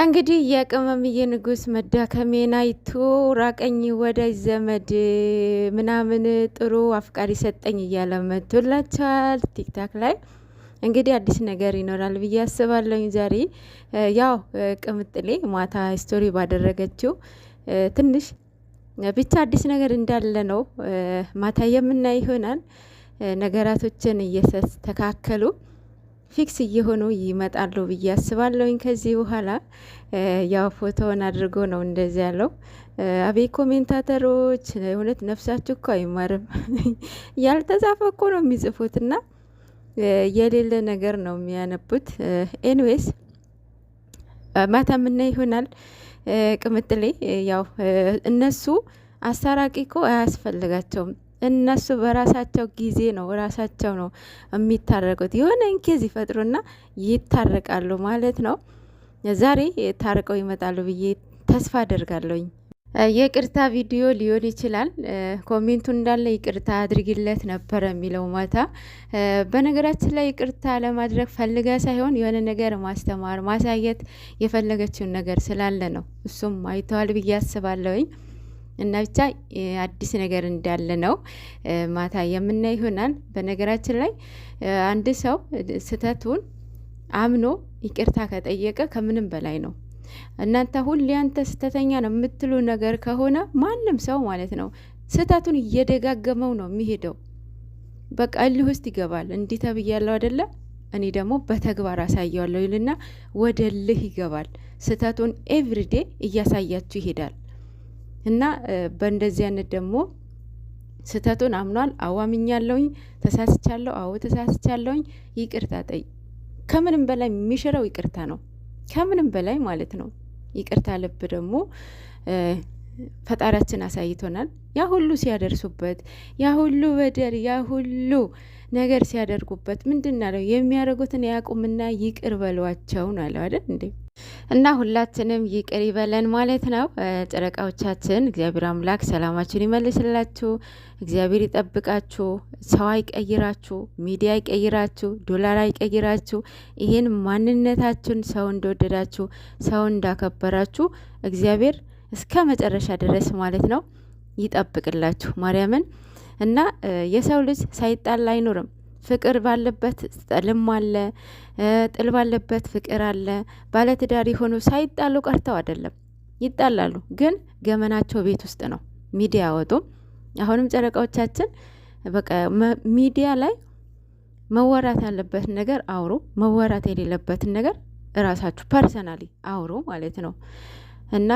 እንግዲህ የቅመምዬ ንጉስ መዳከሜን አይቶ ራቀኝ ወዳጅ ዘመድ ምናምን ጥሩ አፍቃሪ ሰጠኝ እያለ መቶላቸዋል ቲክታክ ላይ። እንግዲህ አዲስ ነገር ይኖራል ብዬ አስባለሁኝ። ዛሬ ያው ቅምጥሌ ማታ ስቶሪ ባደረገችው ትንሽ ብቻ አዲስ ነገር እንዳለ ነው ማታ የምናይ ይሆናል። ነገራቶችን እየተስተካከሉ ፊክስ እየሆኑ ይመጣሉ ብዬ አስባለሁኝ። ከዚህ በኋላ ያው ፎቶውን አድርጎ ነው እንደዚህ ያለው። አቤ ኮሜንታተሮች እውነት ነፍሳችሁ እኮ አይማርም። ያልተጻፈ እኮ ነው የሚጽፉትና የሌለ ነገር ነው የሚያነቡት። ኤንዌስ ማታ ምና ይሆናል። ቅምጥሌ ያው እነሱ አስታራቂ እኮ አያስፈልጋቸውም። እነሱ በራሳቸው ጊዜ ነው ራሳቸው ነው የሚታረቁት። የሆነ እንኬዝ ይፈጥሩና ይታረቃሉ ማለት ነው። ዛሬ ታርቀው ይመጣሉ ብዬ ተስፋ አደርጋለሁኝ። የቅርታ ቪዲዮ ሊሆን ይችላል። ኮሜንቱ እንዳለ ይቅርታ አድርጊለት ነበረ የሚለው ማታ። በነገራችን ላይ ይቅርታ ለማድረግ ፈልጋ ሳይሆን የሆነ ነገር ማስተማር ማሳየት የፈለገችውን ነገር ስላለ ነው። እሱም አይተዋል ብዬ አስባለሁኝ። እና ብቻ አዲስ ነገር እንዳለ ነው ማታ የምናይ ይሆናል። በነገራችን ላይ አንድ ሰው ስህተቱን አምኖ ይቅርታ ከጠየቀ ከምንም በላይ ነው። እናንተ ሁሌ አንተ ስህተተኛ ነው የምትሉ ነገር ከሆነ ማንም ሰው ማለት ነው ስህተቱን እየደጋገመው ነው የሚሄደው። በቃ እልህ ውስጥ ይገባል። እንዲህ ተብያለሁ አይደለ እኔ ደግሞ በተግባር አሳየዋለሁ ይልና ወደ እልህ ይገባል። ስህተቱን ኤቭሪዴ እያሳያችሁ ይሄዳል። እና በእንደዚህ አይነት ደግሞ ስህተቱን አምኗል። አዋምኛለሁኝ፣ ተሳስቻለሁ፣ አዎ ተሳስቻለሁኝ፣ ይቅርታ ጠይ ከምንም በላይ የሚሽረው ይቅርታ ነው። ከምንም በላይ ማለት ነው ይቅርታ። ልብ ደግሞ ፈጣሪያችን አሳይቶናል። ያ ሁሉ ሲያደርሱበት፣ ያ ሁሉ በደር፣ ያ ሁሉ ነገር ሲያደርጉበት ምንድን ነው የሚያደርጉትን ያቁምና ይቅር በሏቸው ነው ያለው አይደል እንዴ? እና ሁላችንም ይቅር ይበለን ማለት ነው። ጨረቃዎቻችን እግዚአብሔር አምላክ ሰላማችሁን ይመልስላችሁ፣ እግዚአብሔር ይጠብቃችሁ፣ ሰው አይቀይራችሁ፣ ሚዲያ አይቀይራችሁ፣ ዶላር አይቀይራችሁ። ይሄን ማንነታችሁን ሰው እንደወደዳችሁ ሰው እንዳከበራችሁ እግዚአብሔር እስከ መጨረሻ ድረስ ማለት ነው ይጠብቅላችሁ ማርያምን። እና የሰው ልጅ ሳይጣላ አይኖርም። ፍቅር ባለበት ጥልም አለ፣ ጥል ባለበት ፍቅር አለ። ባለትዳር የሆኑ ሳይጣሉ ቀርተው አይደለም፣ ይጣላሉ፣ ግን ገመናቸው ቤት ውስጥ ነው፣ ሚዲያ አወጡም። አሁንም ጨረቃዎቻችን በቃ ሚዲያ ላይ መወራት ያለበትን ነገር አውሩ፣ መወራት የሌለበትን ነገር እራሳችሁ ፐርሰናሊ አውሩ ማለት ነው እና